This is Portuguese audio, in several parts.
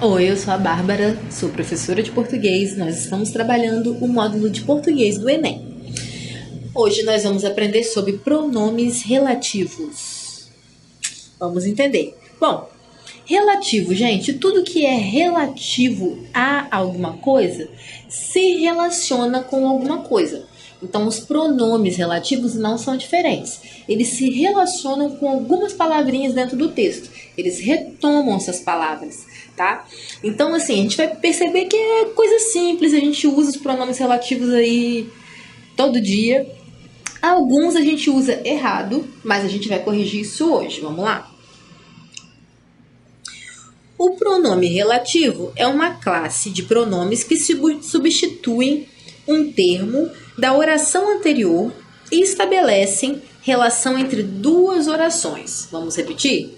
Oi, eu sou a Bárbara, sou professora de português. Nós estamos trabalhando o módulo de português do Enem. Hoje nós vamos aprender sobre pronomes relativos. Vamos entender. Bom, relativo, gente, tudo que é relativo a alguma coisa se relaciona com alguma coisa. Então, os pronomes relativos não são diferentes. Eles se relacionam com algumas palavrinhas dentro do texto. Eles retomam essas palavras, tá? Então, assim, a gente vai perceber que é coisa simples. A gente usa os pronomes relativos aí todo dia. Alguns a gente usa errado, mas a gente vai corrigir isso hoje. Vamos lá? O pronome relativo é uma classe de pronomes que substituem um termo da oração anterior e estabelecem relação entre duas orações. Vamos repetir?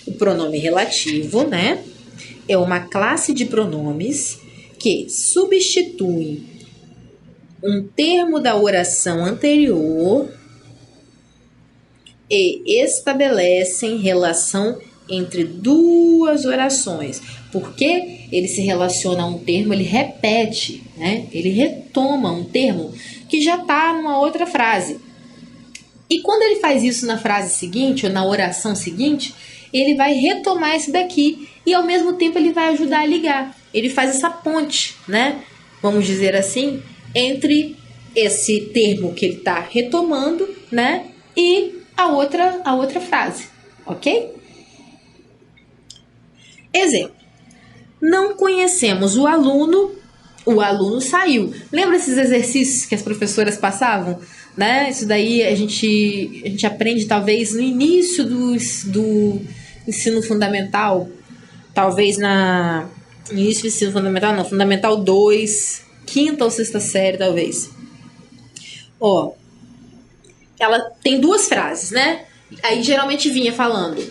O pronome relativo, né, é uma classe de pronomes que substituem um termo da oração anterior e estabelecem relação entre duas orações. Porque ele se relaciona a um termo, ele repete, né? Ele retoma um termo que já está numa outra frase. E quando ele faz isso na frase seguinte, ou na oração seguinte, ele vai retomar esse daqui e ao mesmo tempo ele vai ajudar a ligar. Ele faz essa ponte, né? Vamos dizer assim, entre esse termo que ele está retomando, né? E a outra frase, ok? Exemplo. Não conhecemos o aluno saiu. Lembra esses exercícios que as professoras passavam? Né? Isso daí a gente aprende talvez no início do ensino fundamental, talvez no início do ensino fundamental, não, fundamental 2, quinta ou sexta série, talvez. Ó, ela tem duas frases, né? Aí geralmente vinha falando: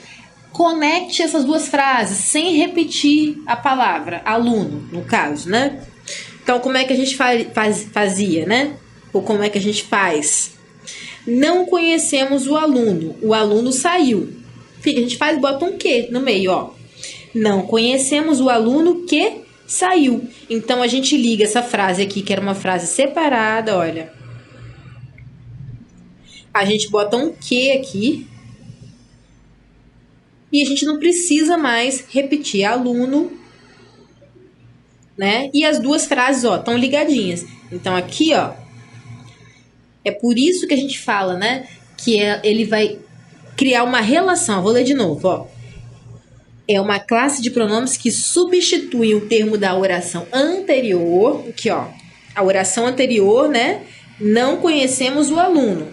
conecte essas duas frases sem repetir a palavra, aluno, no caso, né? Então, como é que a gente fazia, né? Ou como é que a gente faz? Não conhecemos o aluno saiu. Fica, a gente faz, bota um que no meio, ó. Não conhecemos o aluno que saiu. Então, a gente liga essa frase aqui, que era uma frase separada, olha. A gente bota um que aqui. E a gente não precisa mais repetir aluno, né? E as duas frases, ó, estão ligadinhas. Então, aqui, ó, é por isso que a gente fala, né? Que ele vai criar uma relação. Vou ler de novo, ó. É uma classe de pronomes que substitui o termo da oração anterior. Aqui, ó. A oração anterior, né? Não conhecemos o aluno.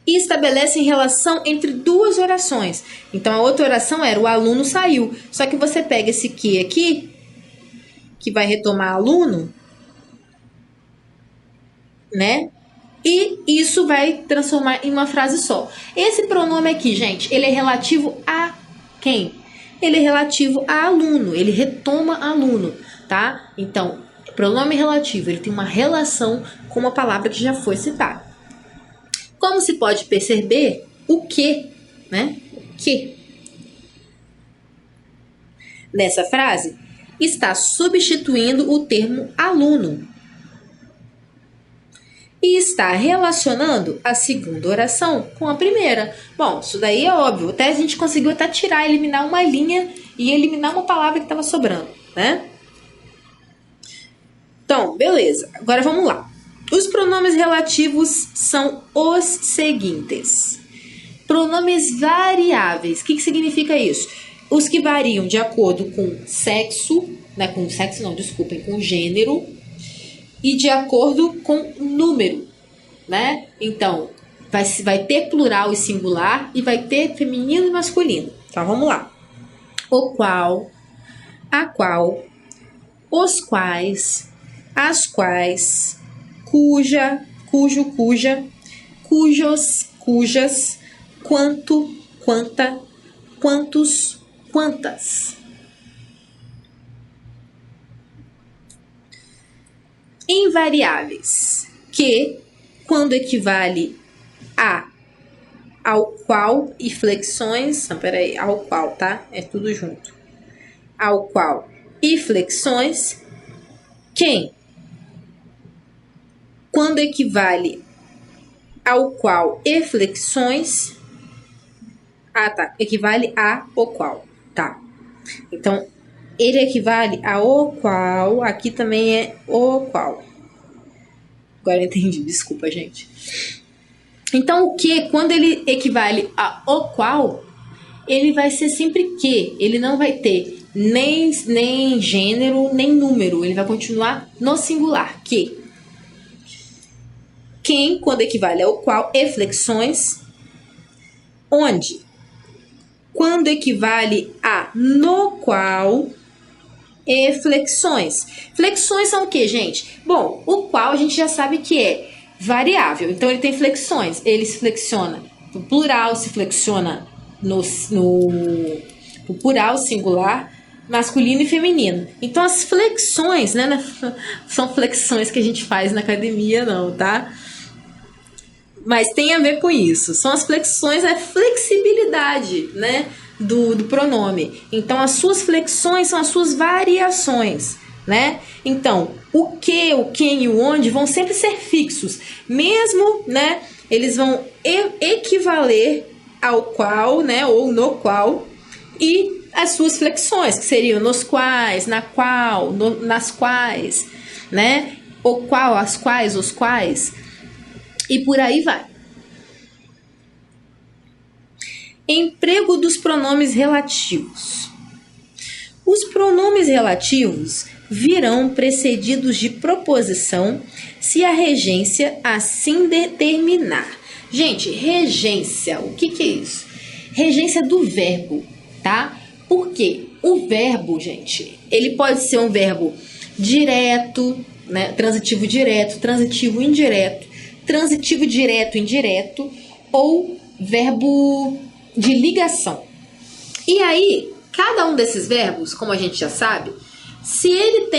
E estabelecem relação entre duas orações. Então, a outra oração era o aluno saiu. Só que você pega esse que aqui, que vai retomar aluno, né? E isso vai transformar em uma frase só. Esse pronome aqui, gente, ele é relativo a quem? Ele é relativo a aluno, ele retoma aluno, tá? Então, pronome relativo, ele tem uma relação com uma palavra que já foi citada. Como se pode perceber, o que, né? O que nessa frase está substituindo o termo aluno e está relacionando a segunda oração com a primeira. Bom, isso daí é óbvio. Até a gente conseguiu até tirar, eliminar uma linha e eliminar uma palavra que estava sobrando, né? Então, beleza. Agora vamos lá. Os pronomes relativos são os seguintes. Pronomes variáveis. O que significa isso? Os que variam de acordo com sexo, né? Com sexo não, desculpem, com gênero e de acordo com número, né? Então, vai ter plural e singular e vai ter feminino e masculino. Então, vamos lá. O qual, a qual, os quais, as quais, cuja, cujo, cuja, cujos, cujas, quanto, quanta, quantos, quantas. Invariáveis, que, quando equivale a, ao qual e flexões, não, peraí, ao qual, tá? É tudo junto. ao qual e flexões. Quem, quando equivale ao qual e flexões. Tá. Equivale a o qual. Tá. Então, ele equivale a o qual. Aqui também é o qual. Agora eu entendi. Desculpa, gente. Então, o que, quando ele equivale a o qual, ele vai ser sempre que. Ele não vai ter nem gênero, nem número. Ele vai continuar no singular. Que. Quem, quando equivale ao qual, e flexões. Onde, quando equivale a no qual, e flexões. Flexões são o que, gente? Bom, o qual a gente já sabe que é variável. Então, ele tem flexões. Ele se flexiona no plural, se flexiona no plural, singular, masculino e feminino. Então, as flexões, né? São flexões que a gente faz na academia, não, tá? Mas tem a ver com isso. São as flexões, a flexibilidade, né, do pronome. Então, as suas flexões são as suas variações, né? Então, o que, o quem e o onde vão sempre ser fixos. Mesmo, né, eles vão equivaler ao qual, né, ou no qual, e as suas flexões, que seriam nos quais, na qual, nas quais, né? O qual, as quais, os quais. E por aí vai. Emprego dos pronomes relativos. Os pronomes relativos virão precedidos de proposição se a regência assim determinar. Gente, regência, o que é isso? Regência do verbo, tá? Porque o verbo, gente, ele pode ser um verbo direto, né? Transitivo direto, transitivo indireto, transitivo direto, indireto, ou verbo de ligação. E aí, cada um desses verbos, como a gente já sabe, se ele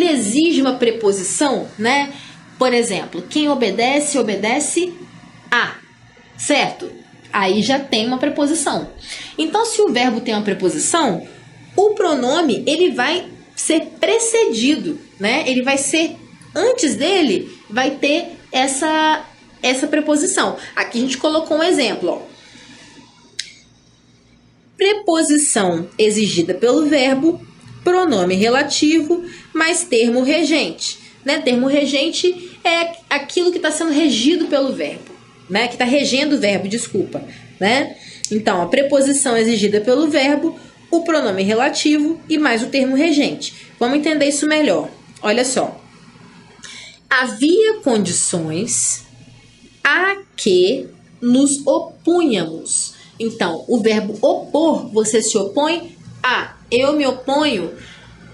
exige uma preposição, né? Por exemplo, quem obedece, obedece a, certo? Aí já tem uma preposição. Então, se o verbo tem uma preposição, o pronome, ele vai ser precedido, né? Ele vai ser, antes dele, vai ter essa preposição. Aqui a gente colocou um exemplo, ó. Preposição exigida pelo verbo, pronome relativo, mais termo regente, né? Termo regente é aquilo que está sendo regido pelo verbo, né? Que está regendo o verbo, desculpa, né? Então, a preposição exigida pelo verbo, o pronome relativo e mais o termo regente. Vamos entender isso melhor. Olha só. Havia condições a que nos opunhamos. Então, o verbo opor, você se opõe a. Eu me oponho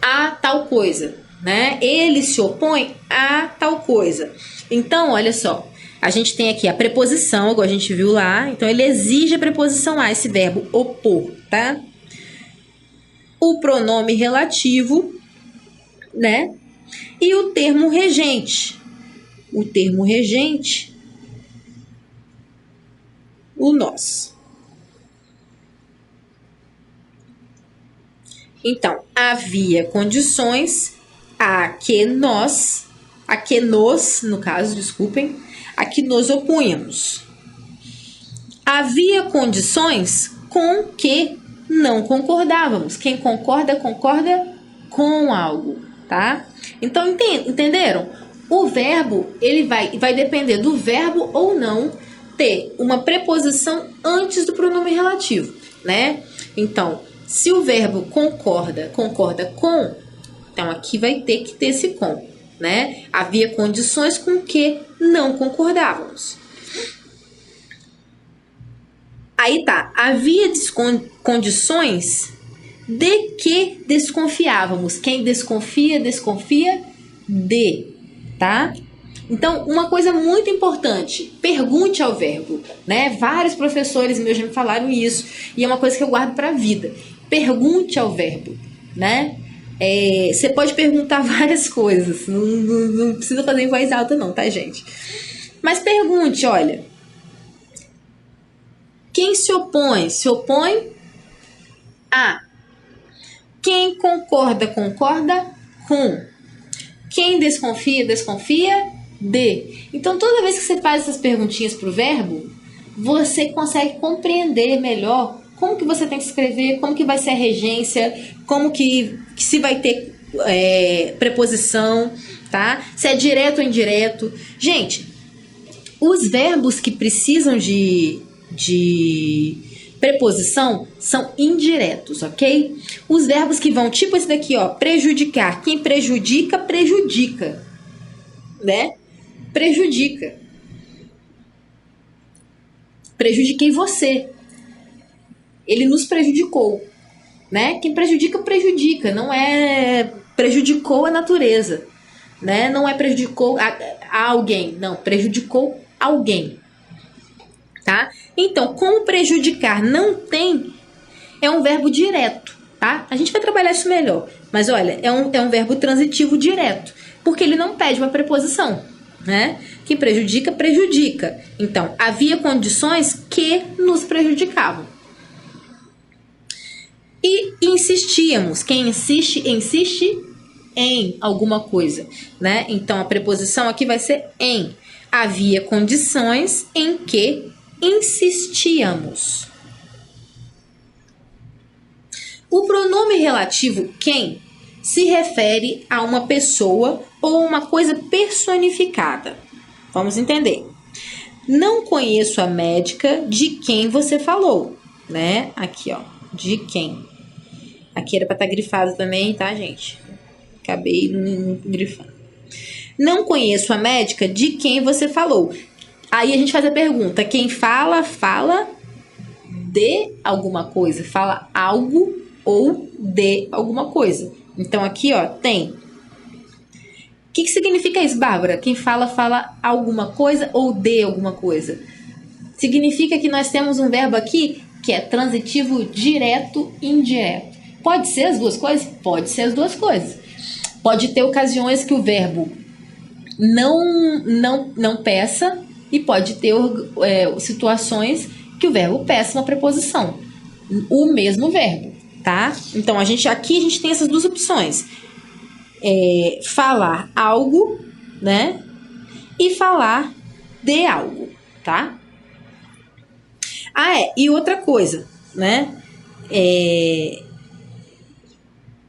a tal coisa, né? Ele se opõe a tal coisa. Então, olha só. A gente tem aqui a preposição, igual a gente viu lá. Então, ele exige a preposição a, esse verbo opor, tá? O pronome relativo, né? E o termo regente. O termo regente, o nós. Então, havia condições a que nos, no caso, desculpem, a que nos opunhamos. Havia condições com que não concordávamos. Quem concorda, concorda com algo, tá? Então, entenderam? O verbo, ele vai depender do verbo ou não ter uma preposição antes do pronome relativo, né? Então, se o verbo concorda com, então aqui vai ter que ter esse com, né? Havia condições com que não concordávamos. Aí tá, havia condições de que desconfiávamos. Quem desconfia, desconfia de, tá? Então, uma coisa muito importante, pergunte ao verbo, né? Vários professores meus já me falaram isso, e é uma coisa que eu guardo para a vida. Pergunte ao verbo, né? Você pode perguntar várias coisas, não precisa fazer em voz alta não, tá, gente? Mas pergunte, olha, quem se opõe? Se opõe a. Quem concorda, concorda com. Quem desconfia, desconfia de. Então, toda vez que você faz essas perguntinhas para o verbo, você consegue compreender melhor como que você tem que escrever, como que vai ser a regência, como que se vai ter preposição, tá? Se é direto ou indireto. Gente, os verbos que precisam de preposição são indiretos, ok? Os verbos que vão, tipo esse daqui, ó, prejudicar. Quem prejudica, prejudica, né? Prejudica. Prejudiquei você. Ele nos prejudicou, né? Quem prejudica, prejudica. Não é prejudicou a natureza, né? Não é prejudicou a alguém. Não, prejudicou alguém, tá? Então, como prejudicar não tem, é um verbo direto, tá? A gente vai trabalhar isso melhor. Mas, olha, é um verbo transitivo direto, porque ele não pede uma preposição, né? Que prejudica, prejudica. Então, havia condições que nos prejudicavam. E insistíamos. Quem insiste, insiste em alguma coisa, né? Então, a preposição aqui vai ser em. Havia condições em que insistíamos. O pronome relativo quem se refere a uma pessoa ou uma coisa personificada. Vamos entender. Não conheço a médica de quem você falou, né? Aqui, ó, de quem. Aqui era para estar grifado também, tá, gente? Acabei grifando. Não conheço a médica de quem você falou. Aí a gente faz a pergunta, quem fala, fala de alguma coisa, fala algo ou de alguma coisa. Então aqui, ó, tem. O que significa isso, Bárbara? Quem fala, fala alguma coisa ou de alguma coisa. Significa que nós temos um verbo aqui que é transitivo direto e indireto. Pode ser as duas coisas? Pode ser as duas coisas. Pode ter ocasiões que o verbo não peça e pode ter situações que o verbo peça uma preposição. O mesmo verbo, tá? Então, aqui a gente tem essas duas opções. Falar algo, né? E falar de algo, tá? E outra coisa, né?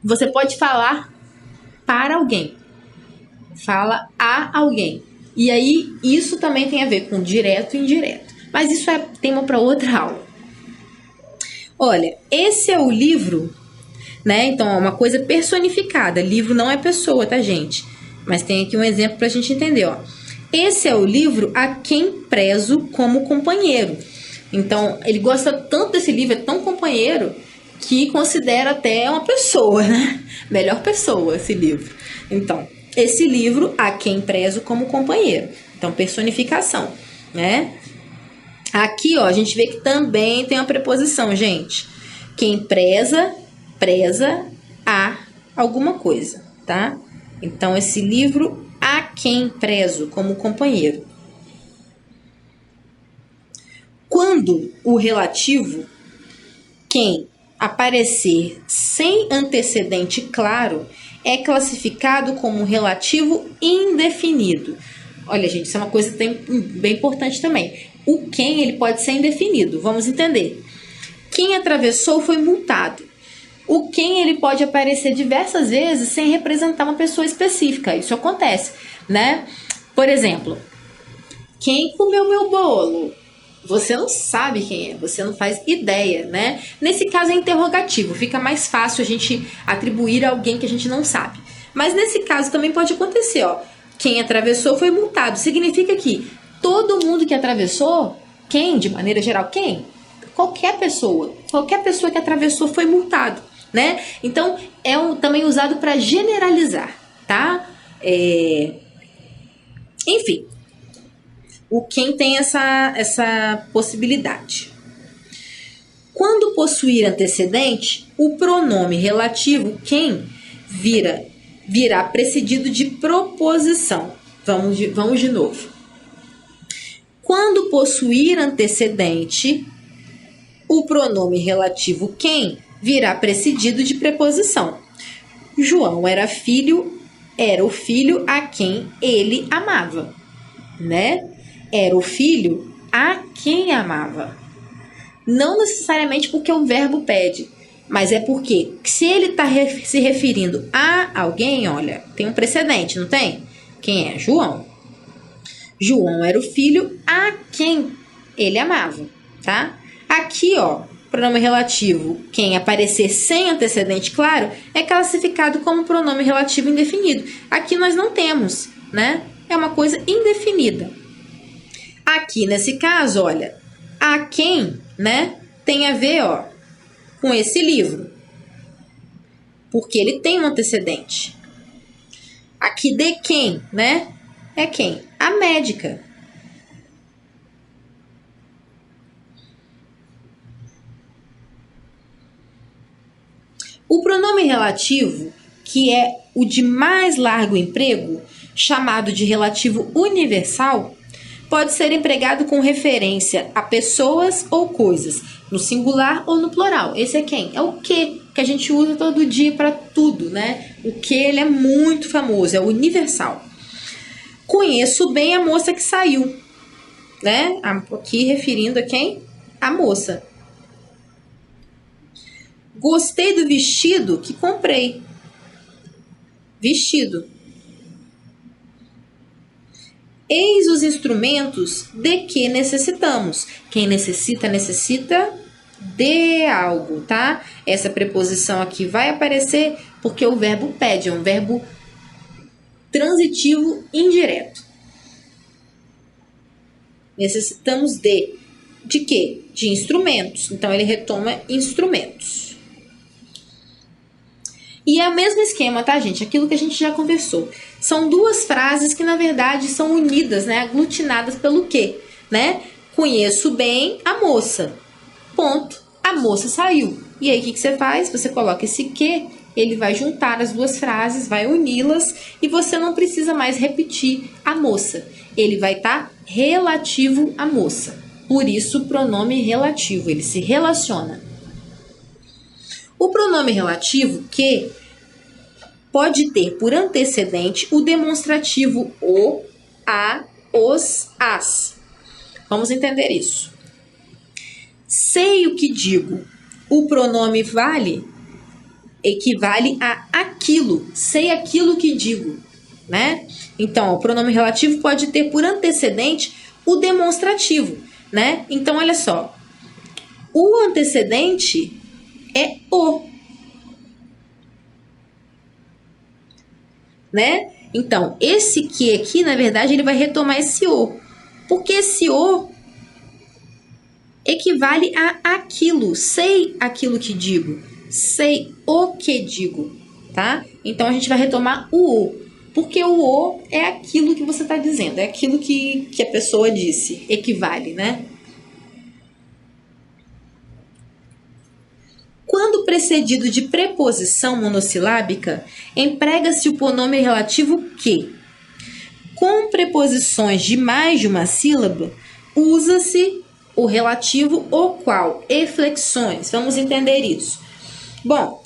Você pode falar para alguém. Fala a alguém. E aí, isso também tem a ver com direto e indireto. Mas isso é tema para outra aula. Olha, esse é o livro, né? Então, é uma coisa personificada. Livro não é pessoa, tá, gente? Mas tem aqui um exemplo para a gente entender, ó. Esse é o livro a quem prezo como companheiro. Então, ele gosta tanto desse livro, é tão companheiro, que considera até uma pessoa, né? Melhor pessoa esse livro. Então, esse livro a quem prezo como companheiro. Então, personificação, né? Aqui, ó, a gente vê que também tem uma preposição, gente. Quem preza, preza a alguma coisa, tá? Então, esse livro a quem prezo como companheiro. Quando o relativo, quem aparecer sem antecedente claro, é classificado como relativo indefinido. Olha, gente, isso é uma coisa bem importante também. O quem, ele pode ser indefinido. Vamos entender. Quem atravessou foi multado. O quem, ele pode aparecer diversas vezes sem representar uma pessoa específica. Isso acontece, né? Por exemplo, quem comeu meu bolo? Você não sabe quem é, você não faz ideia, né? Nesse caso é interrogativo, fica mais fácil a gente atribuir a alguém que a gente não sabe. Mas nesse caso também pode acontecer, ó. Quem atravessou foi multado. Significa que todo mundo que atravessou, quem, de maneira geral, quem? Qualquer pessoa que atravessou foi multado, né? Então, também usado para generalizar, tá? Enfim. O quem tem essa possibilidade. Quando possuir antecedente, o pronome relativo quem virá precedido de proposição. Vamos de novo. Quando possuir antecedente, o pronome relativo quem virá precedido de preposição. João era o filho a quem ele amava, né? Era o filho a quem amava. Não necessariamente porque o verbo pede, mas é porque se ele está se referindo a alguém, olha, tem um precedente, não tem? Quem é? João. João era o filho a quem ele amava, tá? Aqui, ó, pronome relativo, quem aparecer sem antecedente claro, é classificado como pronome relativo indefinido. Aqui nós não temos, né? É uma coisa indefinida. Aqui, nesse caso, olha, a quem, né, tem a ver, ó, com esse livro, porque ele tem um antecedente. Aqui de quem, né? É quem? A médica. O pronome relativo, que é o de mais largo emprego, chamado de relativo universal, pode ser empregado com referência a pessoas ou coisas, no singular ou no plural. Esse é quem? É o que a gente usa todo dia para tudo, né? O que ele é muito famoso, é o universal. Conheço bem a moça que saiu, né? Aqui referindo a quem? A moça. Gostei do vestido que comprei. Vestido. Eis os instrumentos de que necessitamos. Quem necessita, necessita de algo, tá? Essa preposição aqui vai aparecer porque o verbo pede, é um verbo transitivo indireto. Necessitamos de quê? De instrumentos. Então, ele retoma instrumentos. E é o mesmo esquema, tá, gente? Aquilo que a gente já conversou. São duas frases que, na verdade, são unidas, né? Aglutinadas pelo quê? Né? Conheço bem a moça. Ponto. A moça saiu. E aí, o que você faz? Você coloca esse que, ele vai juntar as duas frases, vai uni-las e você não precisa mais repetir a moça. Ele vai estar relativo à moça. Por isso, o pronome relativo, ele se relaciona. O pronome relativo que pode ter por antecedente o demonstrativo o, a, os, as. Vamos entender isso. Sei o que digo. O pronome vale equivale a aquilo. Sei aquilo que digo, né? Então, o pronome relativo pode ter por antecedente o demonstrativo, né? Então, olha só. O antecedente é o, né? Então, esse que aqui, na verdade, ele vai retomar esse o. Porque esse o equivale a aquilo. Sei aquilo que digo. Sei o que digo, tá? Então, a gente vai retomar o. Porque o é aquilo que você está dizendo. É aquilo que a pessoa disse. Equivale, né? Quando precedido de preposição monossilábica, emprega-se o pronome relativo que. Com preposições de mais de uma sílaba, usa-se o relativo o qual e flexões. Vamos entender isso. Bom,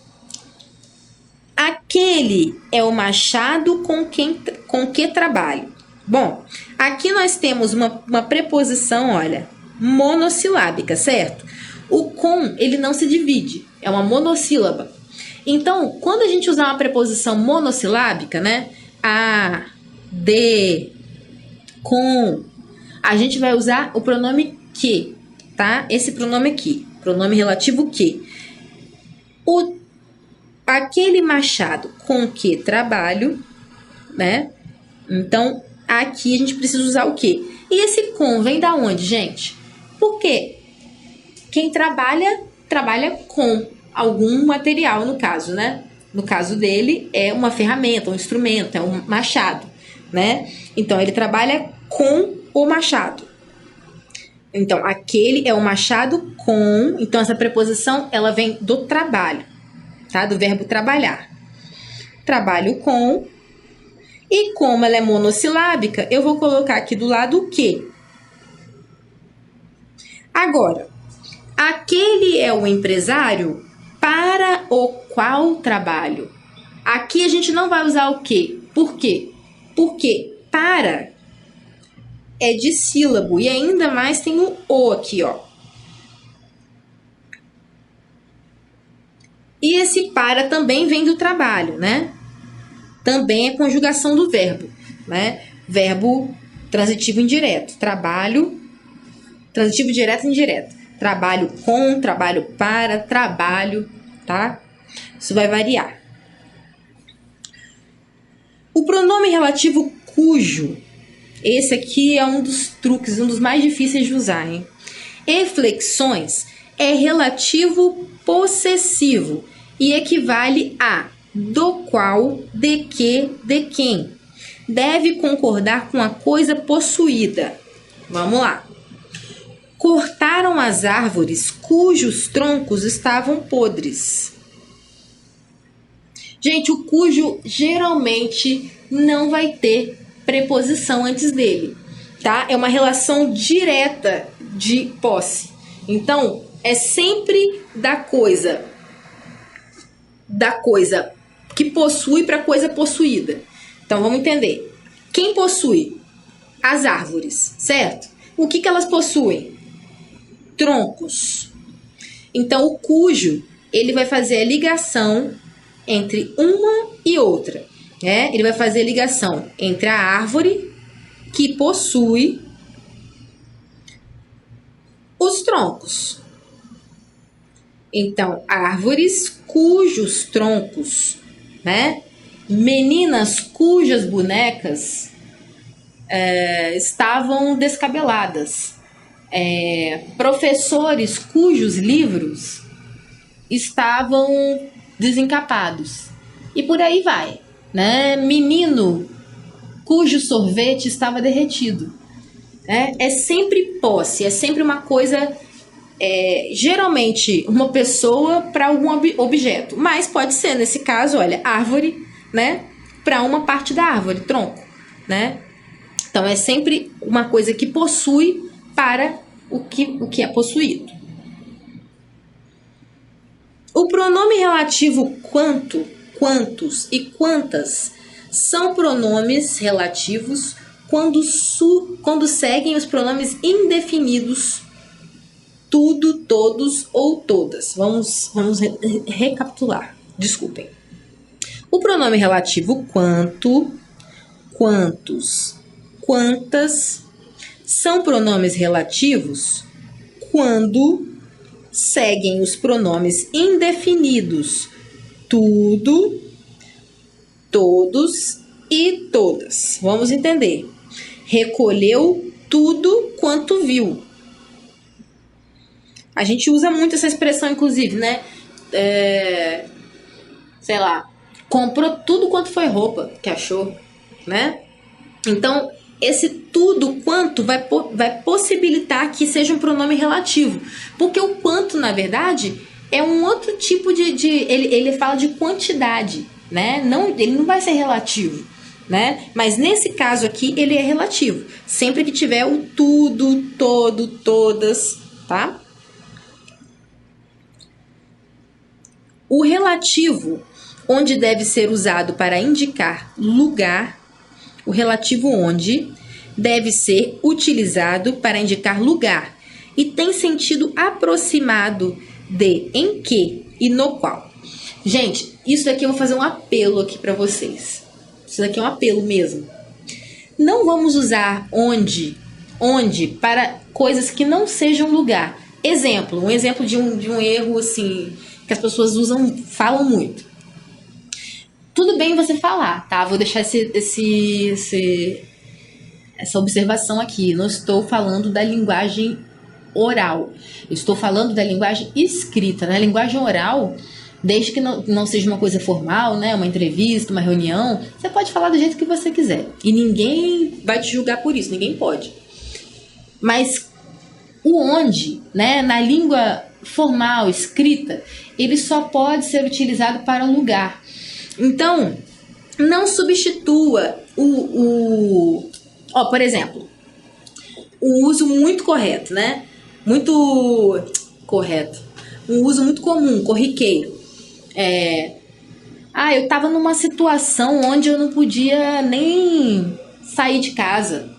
aquele é o machado com que trabalho. Bom, aqui nós temos uma preposição, olha, monossilábica, certo? O com, ele não se divide, é uma monossílaba. Então, quando a gente usar uma preposição monossilábica, né? A, de, com, a gente vai usar o pronome que, tá? Esse pronome aqui, pronome relativo que. Aquele machado com que trabalho, né? Então, aqui a gente precisa usar o que? E esse com vem da onde, gente? Porque quem trabalha com algum material, no caso, né? No caso dele, é uma ferramenta, um instrumento, é um machado, né? Então, ele trabalha com o machado. Então, aquele é o machado com... Então, essa preposição, ela vem do trabalho, tá? Do verbo trabalhar. Trabalho com... E como ela é monossilábica, eu vou colocar aqui do lado o que. Agora, aquele é o empresário, Para o qual trabalho? Aqui a gente não vai usar o que. Por quê? Porque para é de sílabo e ainda mais tem o aqui, ó. E esse para também vem do trabalho, né? Também é conjugação do verbo, né? Verbo transitivo indireto. Trabalho, transitivo direto e indireto. Trabalho com, trabalho para, trabalho, tá? Isso vai variar. O pronome relativo cujo, esse aqui é um dos truques, um dos mais difíceis de usar, hein? Em flexões, é relativo possessivo e equivale a do qual, de que, de quem. Deve concordar com a coisa possuída. Vamos lá. Cortaram as árvores cujos troncos estavam podres. Gente, o cujo geralmente não vai ter preposição antes dele, tá? É uma relação direta de posse. Então, é sempre da coisa que possui para coisa possuída. Então, vamos entender. Quem possui? As árvores, certo? O que elas possuem? Troncos. Então, o cujo, ele vai fazer a ligação entre uma e outra, né? Ele vai fazer a ligação entre a árvore que possui os troncos. Então, árvores cujos troncos, né? Meninas cujas bonecas estavam descabeladas. Professores cujos livros estavam desencapados. E por aí vai, né? Menino cujo sorvete estava derretido. É sempre posse, é sempre uma coisa, geralmente uma pessoa para algum objeto. Mas pode ser, nesse caso, olha, árvore, né? Para uma parte da árvore, tronco, né? Então é sempre uma coisa que possui para o que é possuído. O pronome relativo quanto, quantos e quantas são pronomes relativos quando seguem os pronomes indefinidos tudo, todos ou todas. Vamos recapitular. Desculpem. O pronome relativo quanto, quantos, quantas são pronomes relativos quando seguem os pronomes indefinidos tudo, todos e todas. Vamos entender. Recolheu tudo quanto viu. A gente usa muito essa expressão, inclusive, né? Sei lá, comprou tudo quanto foi roupa que achou, né? Então, esse tudo quanto vai possibilitar que seja um pronome relativo. Porque o quanto, na verdade, é um outro tipo ele fala de quantidade, né? Ele não vai ser relativo, né? Mas nesse caso aqui, ele é relativo. Sempre que tiver o tudo, todo, todas, tá? O relativo, onde deve ser usado para indicar lugar, o relativo onde deve ser utilizado para indicar lugar e tem sentido aproximado de em que e no qual. Gente, isso daqui eu vou fazer um apelo aqui para vocês. Isso daqui é um apelo mesmo. Não vamos usar onde para coisas que não sejam lugar. Um exemplo de um erro assim que as pessoas falam muito. Tudo bem você falar, tá? Vou deixar essa observação aqui. Não estou falando da linguagem oral. Estou falando da linguagem escrita. Na linguagem oral, desde que não seja uma coisa formal, né? Uma entrevista, uma reunião, você pode falar do jeito que você quiser. E ninguém vai te julgar por isso. Ninguém pode. Mas o onde, né? Na língua formal, escrita, ele só pode ser utilizado para lugar. Então, não substitua por exemplo, o uso muito correto, né? Muito correto. Um uso muito comum, corriqueiro. Eu estava numa situação onde eu não podia nem sair de casa.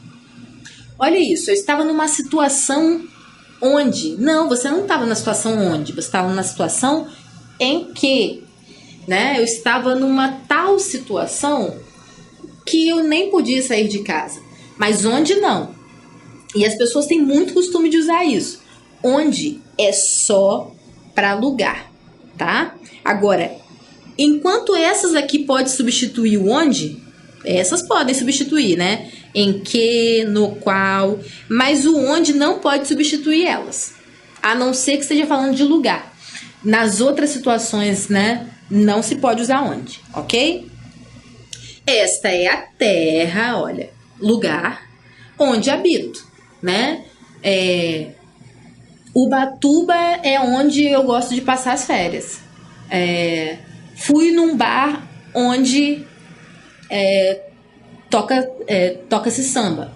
Olha isso, eu estava numa situação onde... Não, você não estava na situação onde, você estava na situação em que, né? Eu estava numa tal situação que eu nem podia sair de casa. Mas onde não? E as pessoas têm muito costume de usar isso. Onde é só para lugar, tá? Agora, enquanto essas aqui podem substituir o onde, essas podem substituir, né? Em que, no qual, mas o onde não pode substituir elas. A não ser que esteja falando de lugar. Nas outras situações, né? Não se pode usar onde, ok? Esta é a terra, olha, lugar onde habito, né? Ubatuba é onde eu gosto de passar as férias. Fui num bar onde toca-se samba.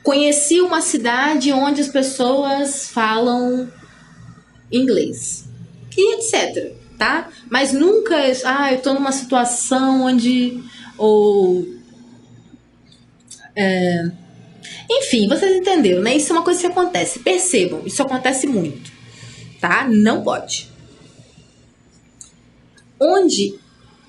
Conheci uma cidade onde as pessoas falam inglês. E etc, tá? Mas nunca, eu tô numa situação onde... Enfim, vocês entenderam, né? Isso é uma coisa que acontece. Percebam, isso acontece muito, tá? Não pode. Onde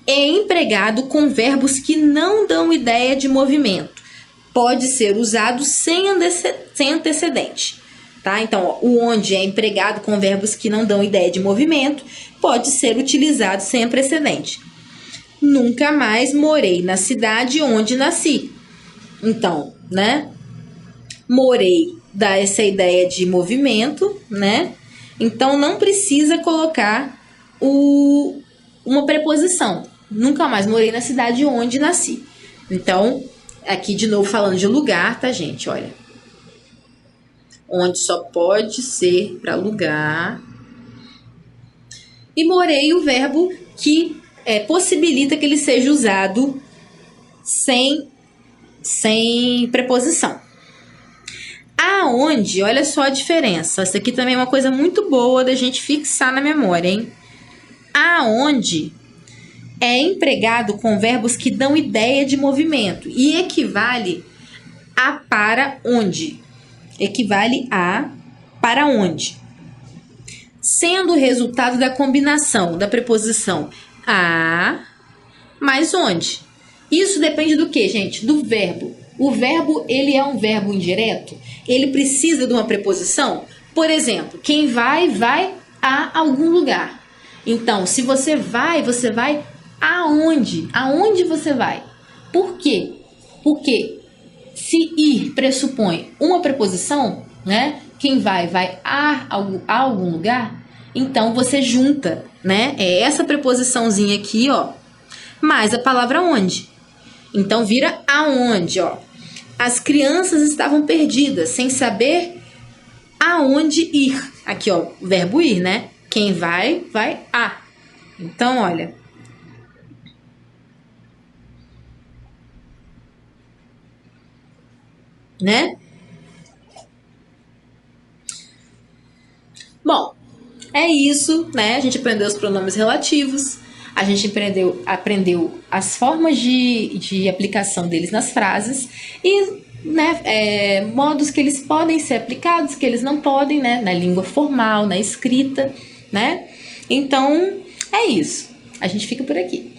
é empregado com verbos que não dão ideia de movimento. Pode ser usado sem antecedente, tá? Então, o onde é empregado com verbos que não dão ideia de movimento pode ser utilizado sem antecedente. Nunca mais morei na cidade onde nasci. Então, né? Morei dá essa ideia de movimento, né? Então, não precisa colocar uma preposição. Nunca mais morei na cidade onde nasci. Então, aqui de novo falando de lugar, tá, gente? Olha. Onde só pode ser para lugar. E morei o verbo que possibilita que ele seja usado sem preposição. Aonde, olha só a diferença. Essa aqui também é uma coisa muito boa da gente fixar na memória, hein? Aonde é empregado com verbos que dão ideia de movimento e equivale a para onde. Equivale a para onde. Sendo o resultado da combinação da preposição a mais onde. Isso depende do que, gente? Do verbo. O verbo, ele é um verbo indireto? Ele precisa de uma preposição? Por exemplo, quem vai a algum lugar. Então, se você vai aonde? Aonde você vai? Por quê? Porque se ir pressupõe uma preposição, né? Quem vai a algum lugar, então você junta, né? É essa preposiçãozinha aqui, ó, mais a palavra onde. Então vira aonde, ó. As crianças estavam perdidas, sem saber aonde ir. Aqui, ó, o verbo ir, né? Quem vai a. Então, olha. Né? Bom, é isso, né? A gente aprendeu os pronomes relativos, a gente aprendeu as formas de aplicação deles nas frases e, né, modos que eles podem ser aplicados, que eles não podem, né? Na língua formal, na escrita, né? Então, é isso. A gente fica por aqui.